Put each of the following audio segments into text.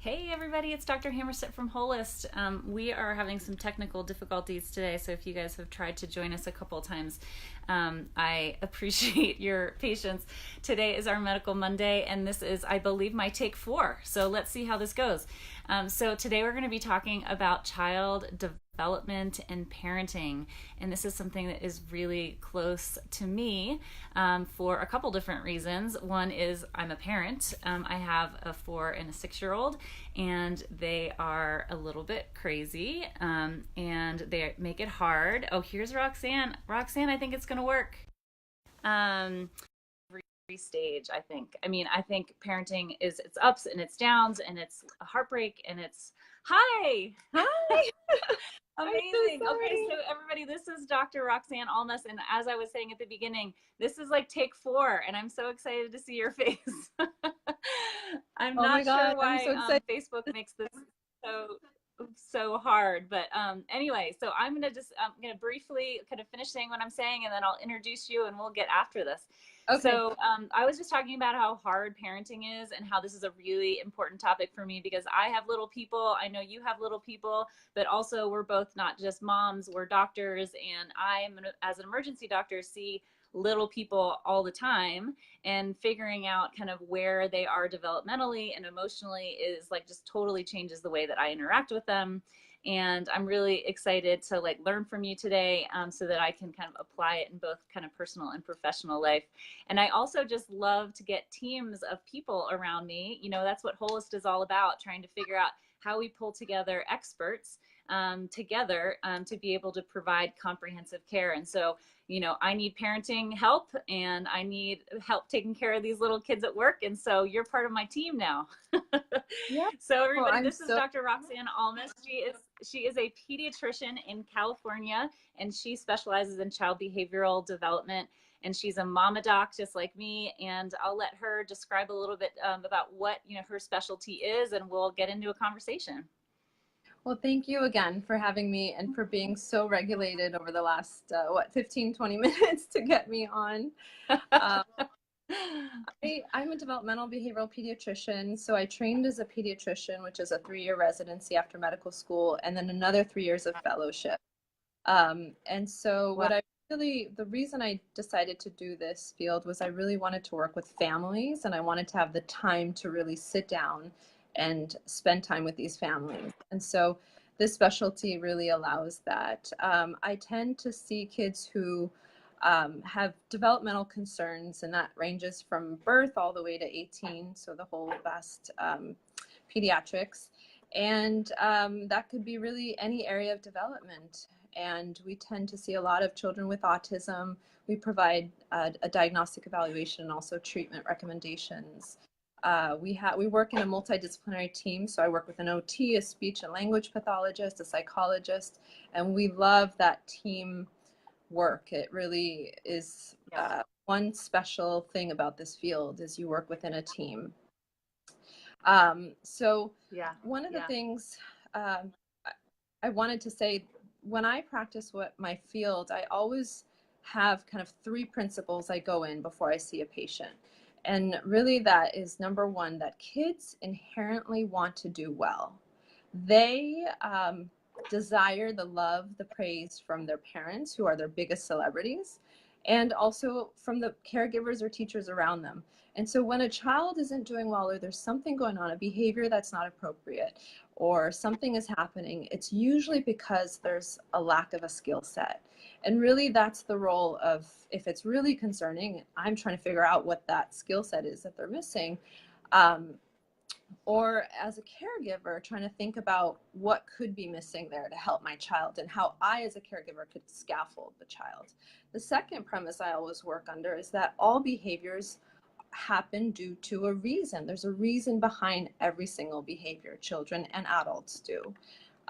Hey everybody, it's Dr. Hammerstedt from Holist. We are having some technical difficulties today, so if you guys have tried to join us a couple of times, I appreciate your patience. Today is our Medical Monday, and this is, I believe, my take 4. So let's see how this goes. So today we're going to be talking about child development and parenting, and this is something that is really close to me for a couple different reasons. One is I'm a parent. I have a 4 and a 6-year-old, and they are a little bit crazy, and they make it hard. Oh, here's Roxanne. Roxanne, I think it's going to work. Um, every stage, I think. I mean, I think parenting is it's ups and it's downs and it's a heartbreak and it's hi. Hi, I'm Amazing. so Okay, sorry. so everybody, this is Dr. Roxanne Almas, and as I was saying at the beginning, this is like take 4, and I'm so excited to see your face. I'm Oh my not sure God, I'm why so excited. Facebook makes this so hard, but anyway, so I'm gonna briefly kind of finish saying what I'm saying, and then I'll introduce you, and we'll get after this. Okay. So I was just talking about how hard parenting is and how this is a really important topic for me because I have little people. I know you have little people, but also we're both not just moms, we're doctors. And I am, as an emergency doctor, see little people all the time, and figuring out kind of where they are developmentally and emotionally is like just totally changes the way that I interact with them. And I'm really excited to like learn from you today, so that I can kind of apply it in both kind of personal and professional life. And I also just love to get teams of people around me. You know, that's what Holist is all about, trying to figure out how we pull together experts together to be able to provide comprehensive care. And so, you know, I need parenting help and I need help taking care of these little kids at work. And so you're part of my team now. Yeah. So Well, everybody, I'm this is so Dr. Roxanne Almas. She is a pediatrician in California, and she specializes in child behavioral development. And she's a mama doc just like me. And I'll let her describe a little bit about what her specialty is, and we'll get into a conversation. well, thank you again for having me and for being so regulated over the last 15, 20 minutes to get me on. Um, I'm a developmental behavioral pediatrician. So I trained as a pediatrician, which is a 3-year residency after medical school, and then another 3 years of fellowship. And so Wow. the reason I decided to do this field was I really wanted to work with families and I wanted to have the time to really sit down and spend time with these families. And so this specialty really allows that. I tend to see kids who have developmental concerns, and that ranges from birth all the way to 18, so the whole vast pediatrics. And that could be really any area of development. And we tend to see a lot of children with autism. We provide a diagnostic evaluation and also treatment recommendations. We work in a multidisciplinary team, so I work with an OT, a speech and language pathologist, a psychologist, and we love that team work. It really is Yeah. one special thing about this field is you work within a team. So Yeah. one of the Yeah. things um, I wanted to say, when I practice what my field, I always have kind of 3 principles I go in before I see a patient. And really that is number one, that kids inherently want to do well. They desire the love, the praise from their parents, who are their biggest celebrities, and also from the caregivers or teachers around them. And so when a child isn't doing well, or there's something going on, a behavior that's not appropriate, or something is happening, it's usually because there's a lack of a skill set. And really that's the role of, if it's really concerning, I'm trying to figure out what that skill set is that they're missing. Um, or as a caregiver, trying to think about what could be missing there to help my child and how I as a caregiver could scaffold the child. The second premise I always work under is that all behaviors happen due to a reason. There's a reason behind every single behavior, children and adults do.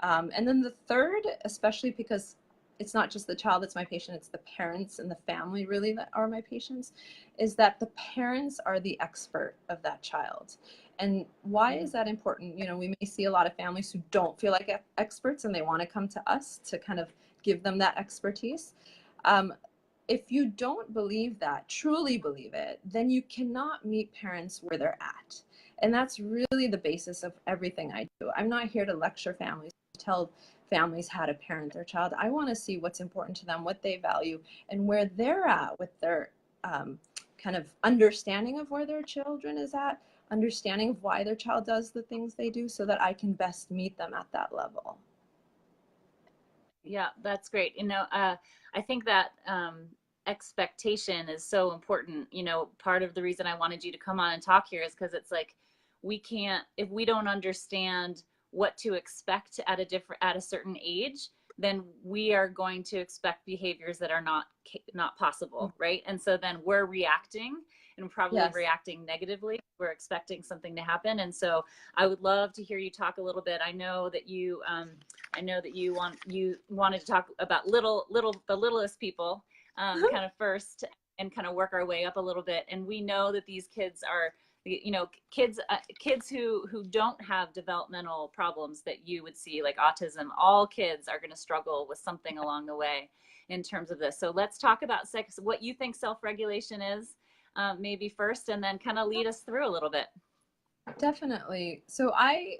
And then the third, especially because it's not just the child that's my patient, it's the parents and the family really that are my patients, is that the parents are the expert of that child. And why is that important? You know, we may see a lot of families who don't feel like experts and they want to come to us to kind of give them that expertise. Um, if you don't believe that, truly believe it, then you cannot meet parents where they're at. And that's really the basis of everything I do. I'm not here to lecture families, to tell families how to parent their child. I want to see what's important to them, what they value, and where they're at with their kind of understanding of where their children is at, understanding of why their child does the things they do, so that I can best meet them at that level. Yeah, that's great. I think that expectation is so important. Part of the reason I wanted you to come on and talk here is because it's like we can't, if we don't understand what to expect at a certain age, then we are going to expect behaviors that are not possible, right? And so then we're reacting, and probably Yes. reacting negatively. We're expecting something to happen. And so I would love to hear you talk a little bit. I know that you wanted to talk about the littlest people, kind of first, and kind of work our way up a little bit. And we know that these kids are, kids who don't have developmental problems that you would see, like autism. All kids are going to struggle with something along the way in terms of this. So let's talk about what you think self-regulation is, maybe first, and then kind of lead us through a little bit. Definitely. So I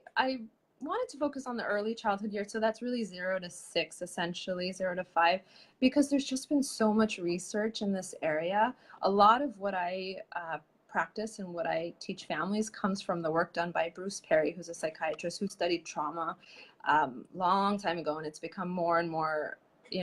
wanted to focus on the early childhood years. So that's really 0 to 6, essentially 0 to 5, because there's just been so much research in this area. A lot of what I practice and what I teach families comes from the work done by Bruce Perry, who's a psychiatrist who studied trauma long time ago, and it's become more and more,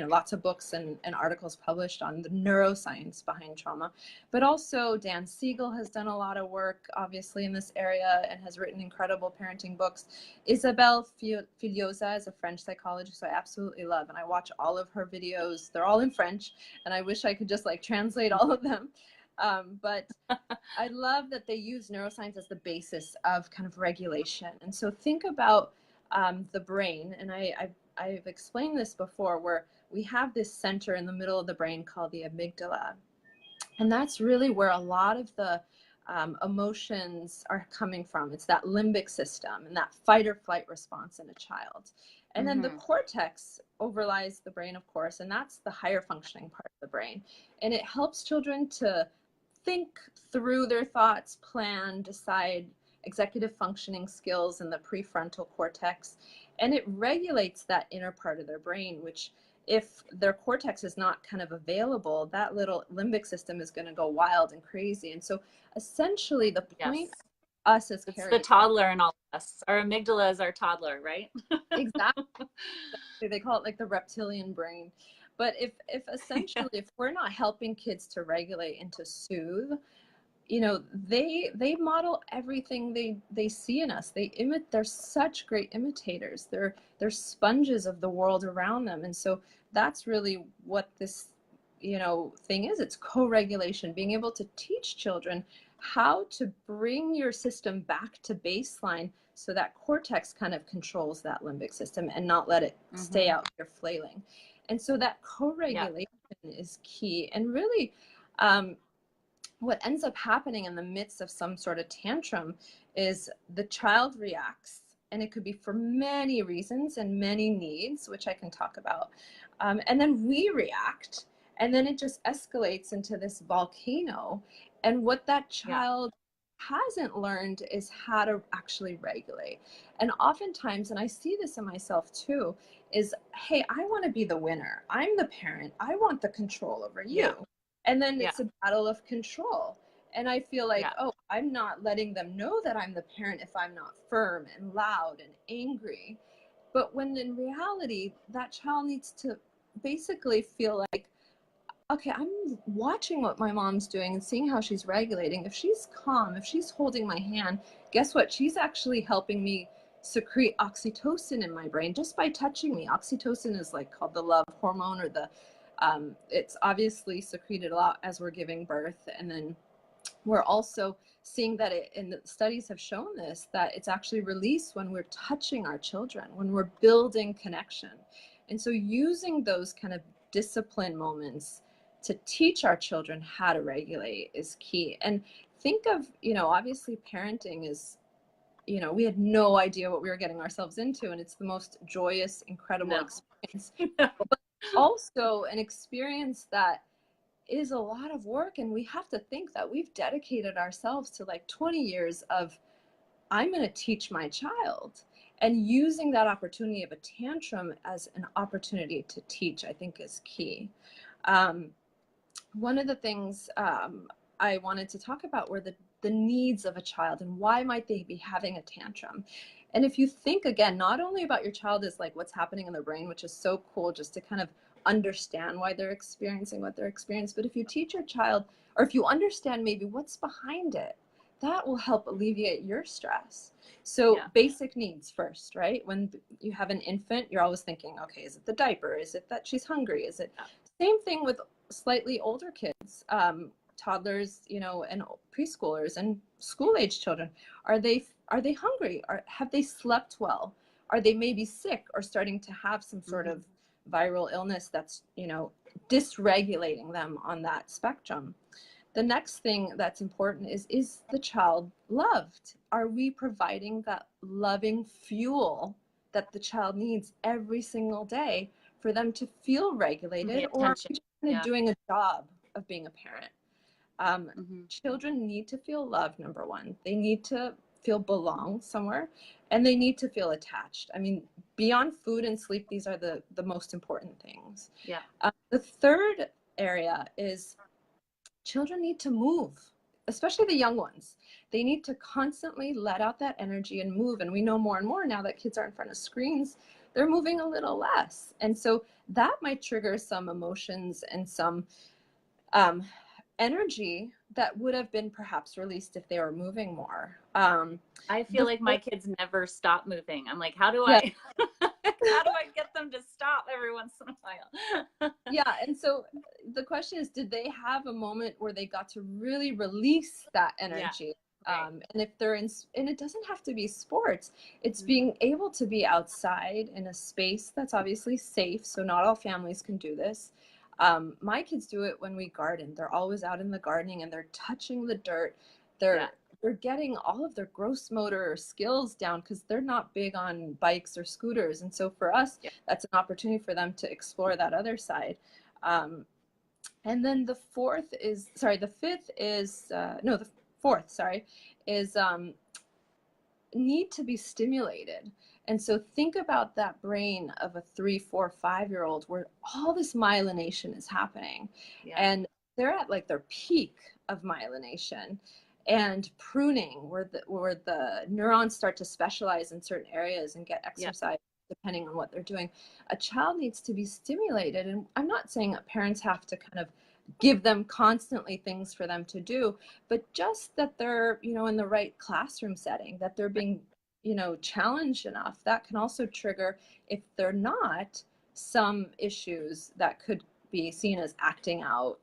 lots of books and articles published on the neuroscience behind trauma. But also Dan Siegel has done a lot of work, obviously, in this area, and has written incredible parenting books. Isabelle Filiosa is a French psychologist who I absolutely love, and I watch all of her videos. They're all in French, and I wish I could just translate all of them. But I love that they use neuroscience as the basis of kind of regulation. And so think about the brain, and I've explained this before, where we have this center in the middle of the brain called the amygdala. And that's really where a lot of the emotions are coming from. It's that limbic system and that fight or flight response in a child. And then the cortex overlies the brain, of course, and that's the higher functioning part of the brain. And it helps children to think through their thoughts, plan, decide, executive functioning skills in the prefrontal cortex. And it regulates that inner part of their brain, which, if their cortex is not kind of available, that little limbic system is going to go wild and crazy. And so essentially the point us as it's the toddler in all of us. Our amygdala is our toddler, right? Exactly. They call it the reptilian brain. But if essentially if we're not helping kids to regulate and to soothe, they model everything they see in us. They're such great imitators. They're sponges of the world around them. And so that's really what this thing is. It's co-regulation, being able to teach children how to bring your system back to baseline, so that cortex kind of controls that limbic system and not let it stay out here flailing. And so that co-regulation is key. And really, what ends up happening in the midst of some sort of tantrum is the child reacts, and it could be for many reasons and many needs, which I can talk about. And then we react, and then it just escalates into this volcano. And what that child hasn't learned is how to actually regulate. And oftentimes, and I see this in myself too, is, hey, I want to be the winner. I'm the parent. I want the control over you. Yeah. And then it's a battle of control. And I feel like, oh, I'm not letting them know that I'm the parent if I'm not firm and loud and angry. But when in reality, that child needs to basically feel like, okay, I'm watching what my mom's doing and seeing how she's regulating. If she's calm, if she's holding my hand, guess what? She's actually helping me secrete oxytocin in my brain just by touching me. Oxytocin is called the love hormone, or it's obviously secreted a lot as we're giving birth. And then we're also seeing that and the studies have shown this, that it's actually released when we're touching our children, when we're building connection. And so using those kind of discipline moments to teach our children how to regulate is key. And think of, obviously parenting is, we had no idea what we were getting ourselves into, and it's the most joyous, incredible experience. But also an experience that is a lot of work, and we have to think that we've dedicated ourselves to 20 years of I'm going to teach my child. And using that opportunity of a tantrum as an opportunity to teach, I think is key. Um, One of the things I wanted to talk about were the needs of a child and why might they be having a tantrum. And if you think again, not only about your child as like what's happening in their brain, which is so cool just to kind of understand why they're experiencing what they're experiencing, but if you teach your child, or if you understand maybe what's behind it, that will help alleviate your stress. So Yeah. basic needs first, right? When you have an infant, you're always thinking, okay, is it the diaper? Is it that she's hungry? Is it same thing with slightly older kids, toddlers, you know, and preschoolers and school age children. Are they hungry? Have they slept well? Are they maybe sick or starting to have some sort of viral illness that's, you know, dysregulating them on that spectrum? The next thing that's important is the child loved? Are we providing that loving fuel that the child needs every single day for them to feel regulated, The or are attention. we just kind of Yeah. doing a job of being a parent? Mm-hmm. Children need to feel loved, number one. They need to feel belong somewhere, and they need to feel attached. I mean, beyond food and sleep, these are the most important things. Yeah. The third area is children need to move, especially the young ones. They need to constantly let out that energy and move. And we know more and more now that kids are in front of screens, they're moving a little less. And so that might trigger some emotions and some um, energy that would have been perhaps released if they were moving more. I feel The like my fourth, kids never stop moving. I'm like, how do yeah, I how do I get them to stop every once in a while? yeah. And so the question is, did they have a moment where they got to really release that Yeah. energy? Right. And if they're in, and it doesn't have to be sports, it's Mm-hmm. being able to be outside in a space that's obviously safe. So not all families can do this. My kids do it when we garden. They're always out in the gardening and they're touching the dirt. Yeah. They're getting all of their gross motor skills down because they're not big on bikes or scooters. And so for us, Yeah. that's an opportunity for them to explore that other side. And then the fifth is, no, the fourth, sorry, is need to be stimulated. And so think about that brain of a 3, 4, 5 year old where all this myelination is happening. Yeah. And they're at like their peak of myelination and pruning where the neurons start to specialize in certain areas and get Yeah. exercise depending on what they're doing. A child needs to be stimulated. And I'm not saying that parents have to kind of give them constantly things for them to do, but just that they're, you know, in the right classroom setting, that they're being, you know, challenged enough. That can also trigger, if they're not, some issues that could be seen as acting out.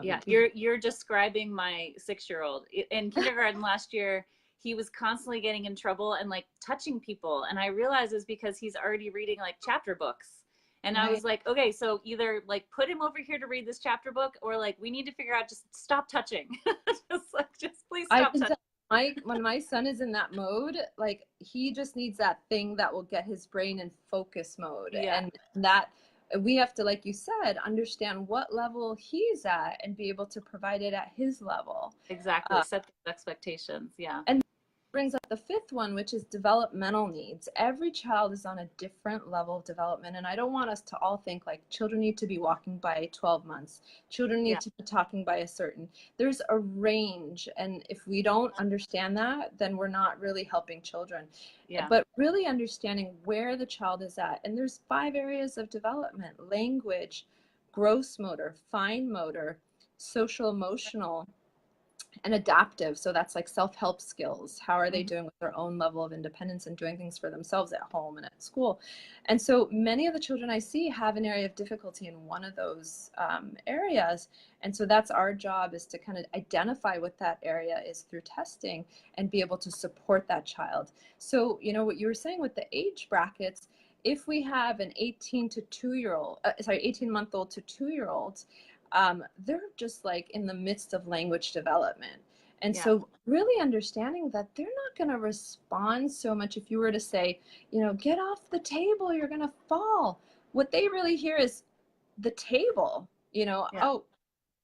Yeah, you're describing my 6-year-old in kindergarten last year. He was constantly getting in trouble and like touching people, and I realized it's because he's already reading like chapter books. And I Right. was like, okay, so either like put him over here to read this chapter book, or like we need to figure out just stop touching. Just please I stop can touching. tell when my son is in that mode, like he just needs that thing that will get his brain in focus mode. Yeah, And that we have to, like you said, understand what level he's at and be able to provide it at his level. exactly. Uh, Set those expectations. Yeah. and brings up the fifth one, which is developmental needs. Every child is on a different level of development. And I don't want us to all think like children need to be walking by 12 months. Children Yeah. need to be talking by a certain, there's a range. And if we don't understand that, then we're not really helping children. Yeah. But really understanding where the child is at. And there's 5 areas of development: language, gross motor, fine motor, social emotional, and adaptive. So that's like self-help skills. How are they Mm-hmm. doing with their own level of independence and doing things for themselves at home and at school? And so many of the children I see have an area of difficulty in one of those areas. And so that's our job, is to kind of identify what that area is through testing and be able to support that child. So, you know, what you were saying with the age brackets, if we have an 18-month-old to 2-year-old, they're just like in the midst of language development. And Yeah. so really understanding that they're not going to respond so much if you were to say, you know, get off the table, you're going to fall. What they really hear is the table, you know, Yeah. oh,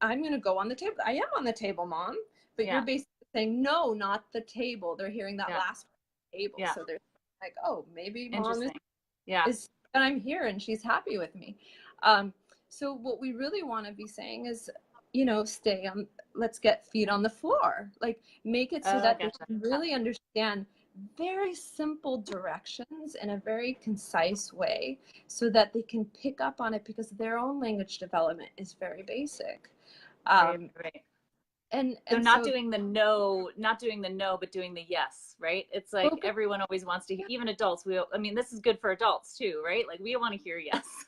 I'm going to go on the table. I am on the table, mom. But you're Yeah. basically saying, no, not the table. They're hearing that Yeah. last table. Yeah. So they're like, oh, maybe mom Interesting. Yeah. is and I'm here and she's happy with me. Um, so what we really want to be saying is, stay on, let's get feet on the floor. Like make it so that they Gotcha. can really understand very simple directions in a very concise way so that they can pick up on it because their own language development is very basic. Right. Um, Right. and So and not so doing the no, not doing the no, but doing the yes, right? It's like focus, everyone always wants to, even adults, I mean, this is good for adults too, right? Like we want to hear yes.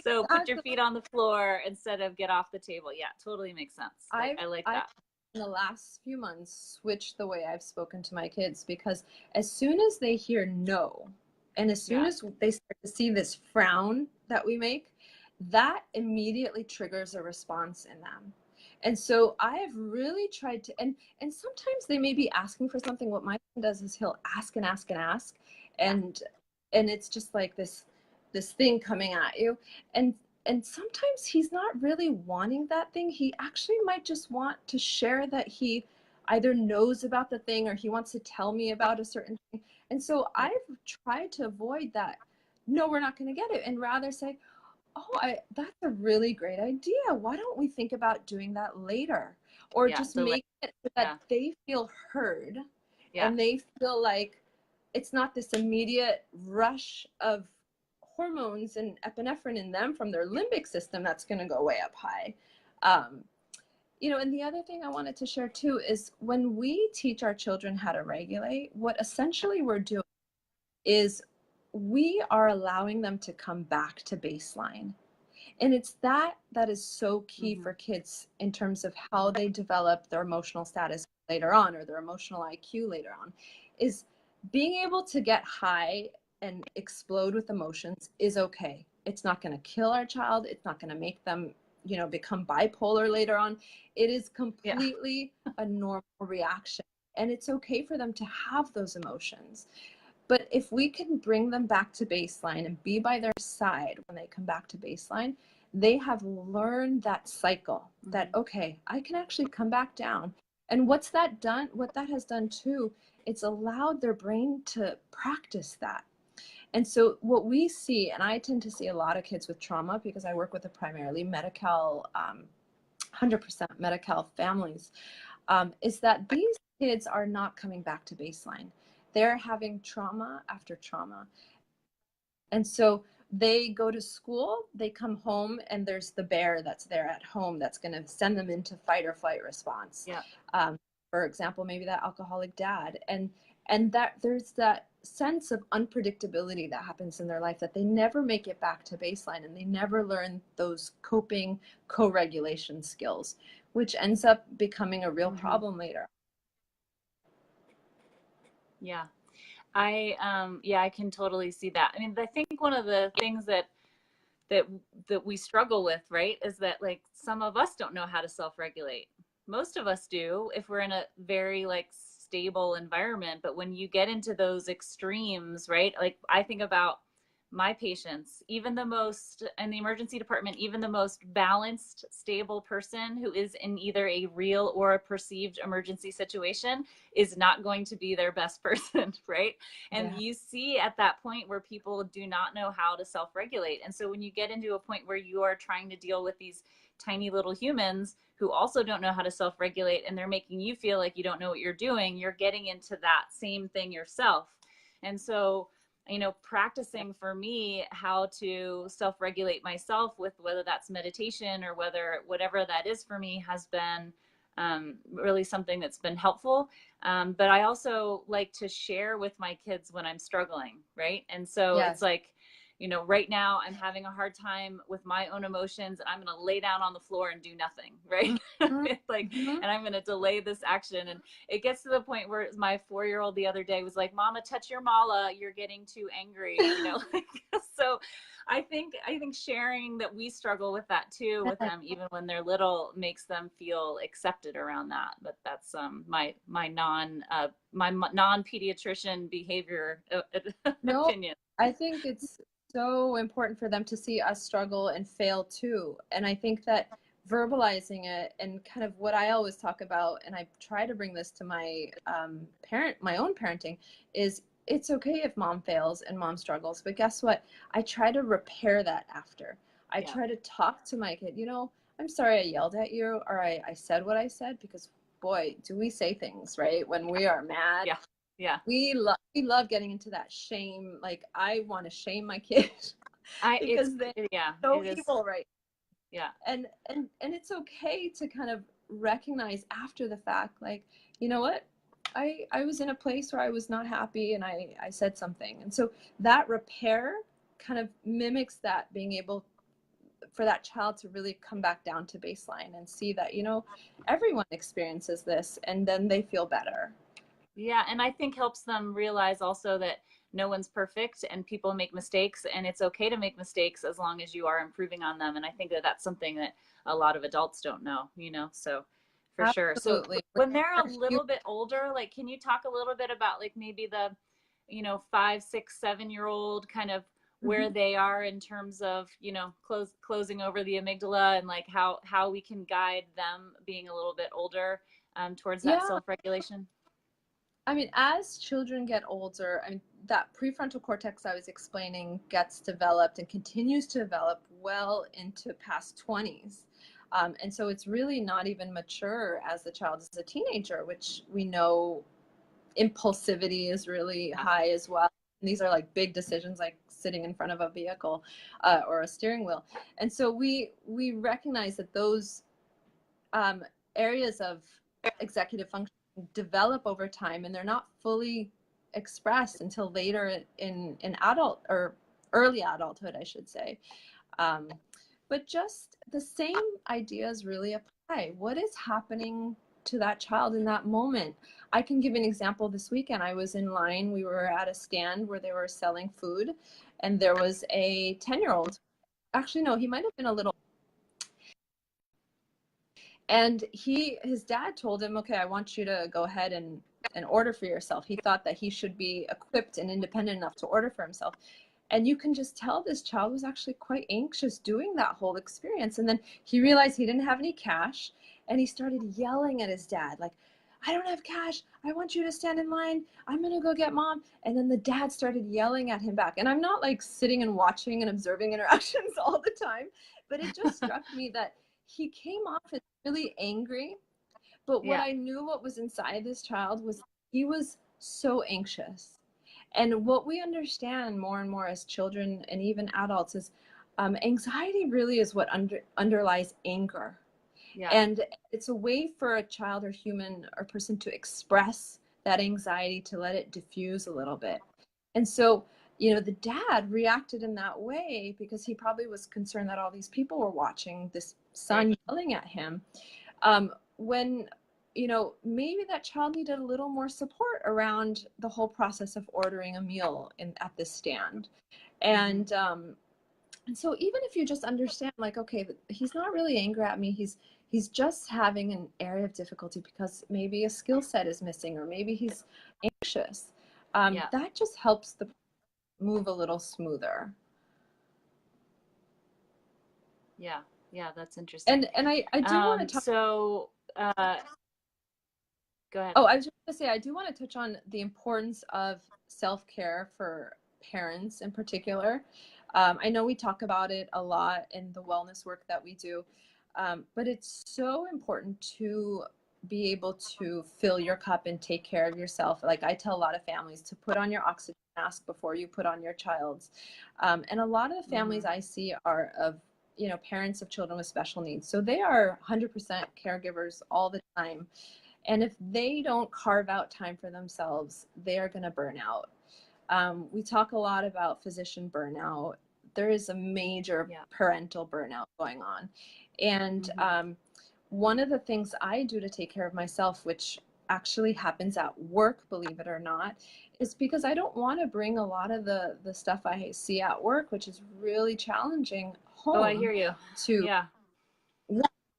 So put your exactly. feet on the floor instead of get off the table. Yeah, totally makes sense. Like I like I've that. in the last few months switched the way I've spoken to my kids because as soon as they hear no, and as soon Yeah. as they start to see this frown that we make, that immediately triggers a response in them. And so I have really tried to, and sometimes they may be asking for something. What my son does is he'll ask and ask and ask, Yeah. and it's just like this thing coming at you. And and sometimes he's not really wanting that thing. He actually might just want to share that he either knows about the thing or he wants to tell me about a certain thing. And so Yeah. I've tried to avoid that. No, we're not going to get it. And rather say, oh, that's a really great idea. Why don't we think about doing that later? Or Yeah. just Delay. make it so that Yeah. they feel heard Yeah. and they feel like it's not this immediate rush of hormones and epinephrine in them from their limbic system that's going to go way up high. Um, and the other thing I wanted to share too is when we teach our children how to regulate, what essentially we're doing is we are allowing them to come back to baseline. And it's that is so key Mm-hmm. for kids in terms of how they develop their emotional status later on or their emotional IQ later on, is being able to get high and explode with emotions is okay. It's not going to kill our child. It's not going to make them, become bipolar later on. It is Yeah. completely a normal reaction. And it's okay for them to have those emotions. But if we can bring them back to baseline and be by their side when they come back to baseline, they have learned that cycle that, Mm-hmm. okay, I can actually come back down. And what's that done? What that has done too, it's allowed their brain to practice that. And so what we see, and I tend to see a lot of kids with trauma because I work with a primarily Medi-Cal, 100% Medi-Cal families, is that these kids are not coming back to baseline. They're having trauma after trauma. And so they go to school, they come home, and there's the bear that's there at home that's going to send them into fight or flight response. Yeah. Um, for example, maybe that alcoholic dad. And that there's that sense of unpredictability that happens in their life that they never make it back to baseline and they never learn those coping co-regulation skills, which ends up becoming a real Mm-hmm. problem later. Yeah. I can totally see that. I mean, I think one of the things that that we struggle with, right, is that like some of us don't know how to self-regulate. Most of us do if we're in a very like stable environment, but when you get into those extremes, right? Like I think about my patients, even the most in the emergency department, even the most balanced, stable person who is in either a real or a perceived emergency situation is not going to be their best person, right? And Yeah. you see at that point where people do not know how to self regulate. And so when you get into a point where you are trying to deal with these tiny little humans who also don't know how to self regulate and they're making you feel like you don't know what you're doing, you're getting into that same thing yourself. And so, practicing for me how to self regulate myself with whether that's meditation or whatever that is for me has been really something that's been helpful. But I also like to share with my kids when I'm struggling, right? And so it's Yes. like, right now I'm having a hard time with my own emotions and I'm going to lay down on the floor and do nothing, right? Mm-hmm. It's like, Mm-hmm. and I'm going to delay this action. And it gets to the point where my 4-year-old the other day was like, Mama, touch your mala. You're getting too angry, So I think sharing that we struggle with that too with them, even when they're little, makes them feel accepted around that. But that's my non pediatrician behavior No, opinion. I think it's so important for them to see us struggle and fail too. And I think that verbalizing it, and kind of what I always talk about, and I try to bring this to my my own parenting, is it's okay if mom fails and mom struggles, but guess what? I try to repair that after. I Yeah. try to talk to my kid, I'm sorry I yelled at you, or I said what I said, because boy, do we say things, right? When we are mad, Yeah. Yeah. we love getting into that shame. Like, I want to shame my kid because they're Yeah, so it is. evil, right? Yeah. And it's okay to kind of recognize after the fact, like, you know what, I was in a place where I was not happy, and I said something. And so that repair kind of mimics that, being able for that child to really come back down to baseline and see that, everyone experiences this, and then they feel better. Yeah, and I think helps them realize also that no one's perfect and people make mistakes, and it's okay to make mistakes as long as you are improving on them. And I think that that's something that a lot of adults don't know, so for sure. So Absolutely. when they're a little bit older, like, can you talk a little bit about like maybe the, 5, 6, 7 year old kind of where Mhm. they are in terms of, closing over the amygdala, and like how we can guide them being a little bit older towards that Yeah. self-regulation? I mean, as children get older, that prefrontal cortex I was explaining gets developed and continues to develop well into past 20s. And so it's really not even mature as the child is a teenager, which we know impulsivity is really Yeah. high as well. And these are like big decisions, like sitting in front of a vehicle or a steering wheel. And so we recognize that those um, areas of executive function develop over time, and they're not fully expressed until later in adult, or early adulthood, I should say. Um, but just the same ideas really apply. What is happening to that child in that moment? I can give an example. This weekend, I was in line. We were at a stand where they were selling food, and there was a 10-year-old. Actually, no, he might have been a little. And his dad told him, okay, I want you to go ahead and order for yourself. He thought that he should be equipped and independent enough to order for himself. And you can just tell this child was actually quite anxious doing that whole experience. And then he realized he didn't have any cash, and he started yelling at his dad, like, I don't have cash. I want you to stand in line. I'm going to go get mom. And then the dad started yelling at him back. And I'm not like sitting and watching and observing interactions all the time, but it just struck me that he came off as really angry. But what Yeah. I knew, what was inside this child, was he was so anxious. And what we understand more and more as children and even adults is anxiety really is what underlies anger. Yeah. And it's a way for a child or human or person to express that anxiety, to let it diffuse a little bit. And so, the dad reacted in that way because he probably was concerned that all these people were watching this son Right. yelling at him. When maybe that child needed a little more support around the whole process of ordering a meal at this stand. Mm-hmm. And so even if you just understand, like, okay, he's not really angry at me, he's just having an area of difficulty because maybe a skill set is missing, or maybe he's anxious, Yeah. that just helps the move a little smoother. Yeah. Yeah. That's interesting. And I do want to talk. So, go ahead. Oh, I was just going to say, I do want to touch on the importance of self-care for parents in particular. I know we talk about it a lot in the wellness work that we do, but it's so important to be able to fill your cup and take care of yourself. Like, I tell a lot of families to put on your oxygen mask before you put on your child's. And a lot of the families Mm-hmm. I see are of, parents of children with special needs. So they are 100% caregivers all the time. And if they don't carve out time for themselves, they are going to burn out. We talk a lot about physician burnout. There is a major Yeah. parental burnout going on. And Mm-hmm. one of the things I do to take care of myself, which actually happens at work, believe it or not, is because I don't want to bring a lot of the stuff I see at work, which is really challenging, Oh, I home hear you. to Yeah.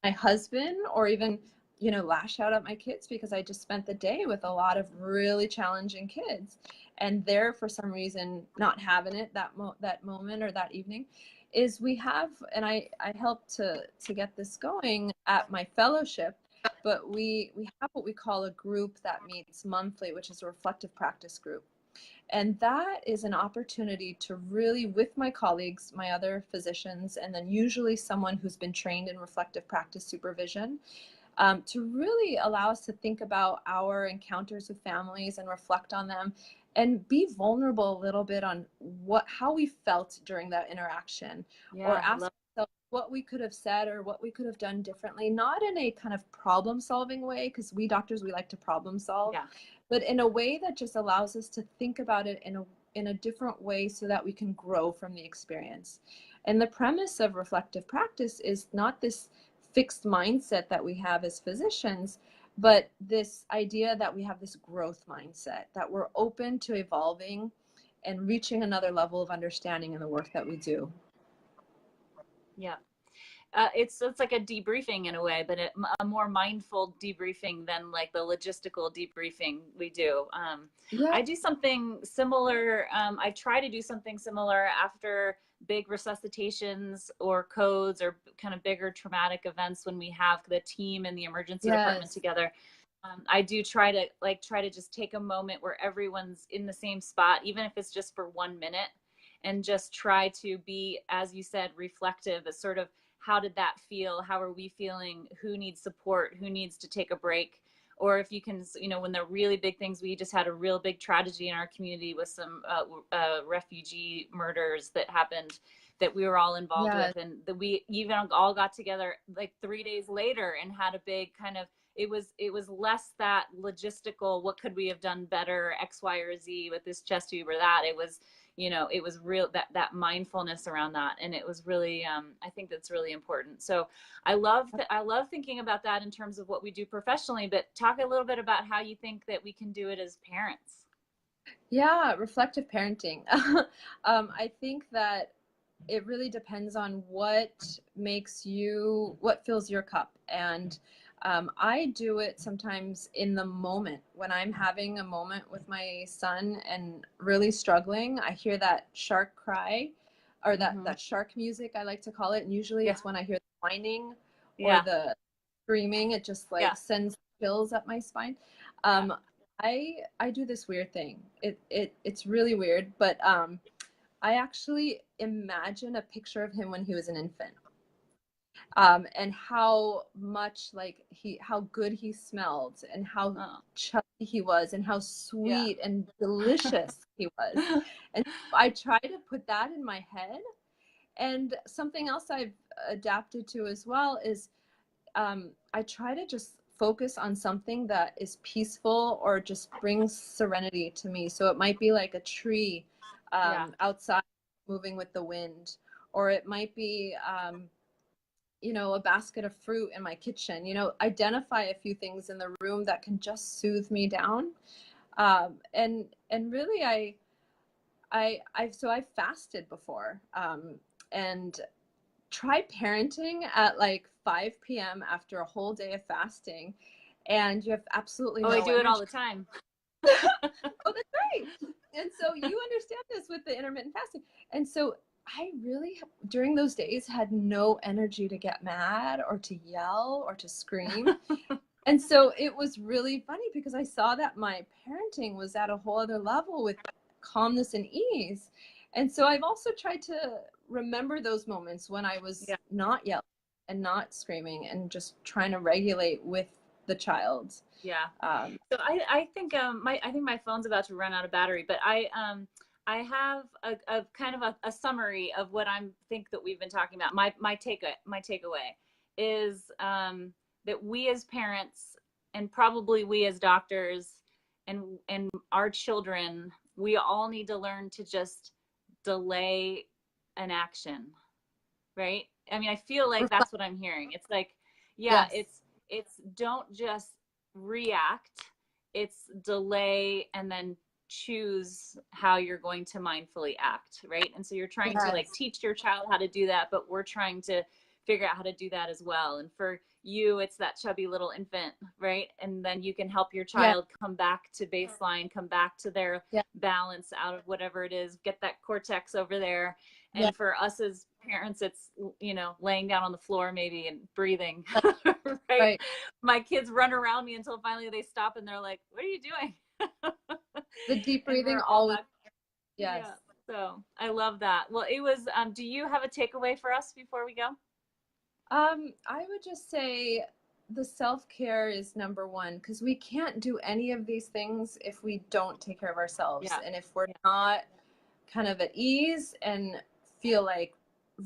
my husband, or even lash out at my kids, because I just spent the day with a lot of really challenging kids, and they're for some reason not having it that moment or that evening. is we have, and I help to get this going at my fellowship, but we have what we call a group that meets monthly, which is a reflective practice group. And that is an opportunity to really, with my colleagues, my other physicians, and then usually someone who's been trained in reflective practice supervision, to really allow us to think about our encounters with families and reflect on them and be vulnerable a little bit on how we felt during that interaction, or Yeah, ask ourselves what we could have said or what we could have done differently, not in a kind of problem solving way, because we doctors, we like to problem solve, yeah, but in a way that just allows us to think about it in a different way so that we can grow from the experience. And the premise of reflective practice is not this fixed mindset that we have as physicians, but this idea that we have this growth mindset, that we're open to evolving and reaching another level of understanding in the work that we do. yeah. It's like a debriefing in a way, but a more mindful debriefing than like the logistical debriefing we do. Yeah. I do something similar. I try to do something similar after big resuscitations or codes or kind of bigger traumatic events when we have the team in the emergency department Yes. together. I do try to just take a moment where everyone's in the same spot, even if it's just for 1 minute, and just try to be, as you said, reflective, as sort of how did that feel? How are we feeling? Who needs support? Who needs to take a break? Or if you can, when they're really big things, we just had a real big tragedy in our community with some refugee murders that happened that we were all involved Yes. with. And we even all got together like 3 days later and had a big kind of, it was less that logistical, what could we have done better, X, Y, or Z with this chest tube or that. It was real, that mindfulness around that. And it was really, I think that's really important. So I love thinking about that in terms of what we do professionally, but talk a little bit about how you think that we can do it as parents. Yeah, reflective parenting. I think that it really depends on what fills your cup. And I do it sometimes in the moment when I'm having a moment with my son and really struggling. I hear that shark cry, or that shark music, I like to call it. And usually Yeah. it's when I hear the whining or Yeah. the screaming, it just like Yeah. sends chills up my spine. Yeah. I do this weird thing. It's really weird, but I actually imagine a picture of him when he was an infant, and how much how good he smelled, and how Oh. chubby he was, and how Yeah. sweet and delicious he was. And I try to put that in my head. And something else I've adapted to as well is, I try to just focus on something that is peaceful or just brings serenity to me. So it might be like a tree Yeah. outside moving with the wind, or it might be, a basket of fruit in my kitchen. Identify a few things in the room that can just soothe me down. And really, I've fasted before, and try parenting at like 5 p.m. after a whole day of fasting, and you have absolutely Oh, I no do it all energy. the time. Oh, that's right. And so you understand this with the intermittent fasting. And so I really, during those days, had no energy to get mad or to yell or to scream. And so it was really funny because I saw that my parenting was at a whole other level with calmness and ease. And so I've also tried to remember those moments when I was Yeah. not yelling and not screaming and just trying to regulate with the child. Yeah. Um, So I think I think my phone's about to run out of battery, but I have a kind of a summary of what I'm think that we've been talking about. My takeaway is that we as parents, and probably we as doctors, and our children, we all need to learn to just delay an action, right? I mean, I feel like that's what I'm hearing. It's like, yeah, yes. it's don't just react, it's delay and then choose how you're going to mindfully act, right? And so you're trying to like Yes. teach your child how to do that, but we're trying to figure out how to do that as well. And for you, it's that chubby little infant, right? And then you can help your Yeah. child come back to baseline, come back to their Yeah. balance out of whatever it is, get that cortex over there. Yeah. And for us as parents, it's, you know, laying down on the floor maybe and breathing, right? Right. My kids run around me until finally they stop and they're like, what are you doing? The deep And breathing we're all always, back. yes. Yeah. So I love that. Well, it was, do you have a takeaway for us before we go? I would just say the self-care is number one, because we can't do any of these things if we don't take care of ourselves. Yeah. And if we're Yeah. not kind of at ease and feel like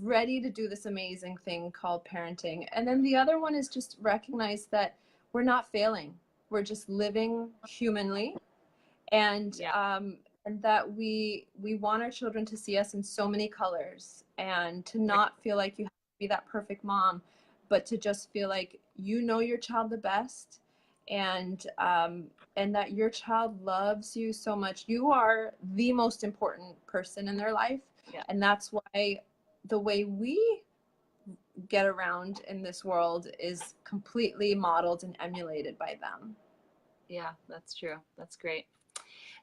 ready to do this amazing thing called parenting. And then the other one is just recognize that we're not failing. We're just living humanly, and Yeah. and that we want our children to see us in so many colors, and to Right. not feel like you have to be that perfect mom, but to just feel like you know your child the best, and that your child loves you so much. You are the most important person in their life, Yeah. and that's why the way we get around in this world is completely modeled and emulated by them. Yeah, that's true. That's great.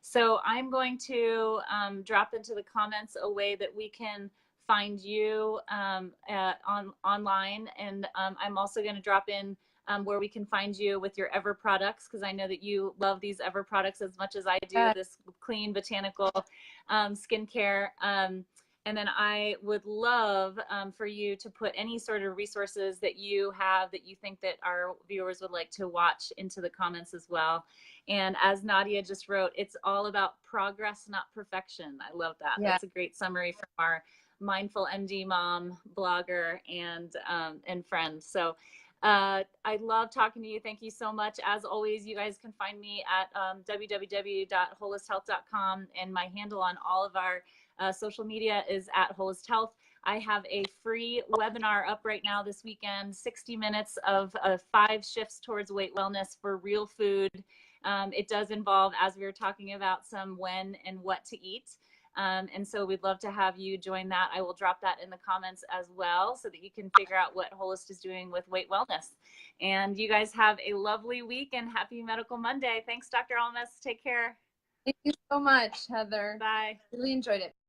So I'm going to drop into the comments a way that we can find you online, and I'm also going to drop in where we can find you with your Ever products, because I know that you love these Ever products as much as I do. This clean botanical skincare. And then I would love for you to put any sort of resources that you have that you think that our viewers would like to watch into the comments as well. And as Nadia just wrote, it's all about progress, not perfection. I love that. Yeah. That's a great summary from our mindful MD mom, blogger, and friend. So I love talking to you. Thank you so much. As always, you guys can find me at www.holisthealth.com, and my handle on all of our social media is at Holist Health. I have a free webinar up right now this weekend, 60 minutes of 5 shifts towards weight wellness for real food. It does involve, as we were talking about, some when and what to eat. And so we'd love to have you join that. I will drop that in the comments as well so that you can figure out what Holist is doing with weight wellness. And you guys have a lovely week and happy Medical Monday. Thanks, Dr. Almas. Take care. Thank you so much, Heather. Bye. Really enjoyed it.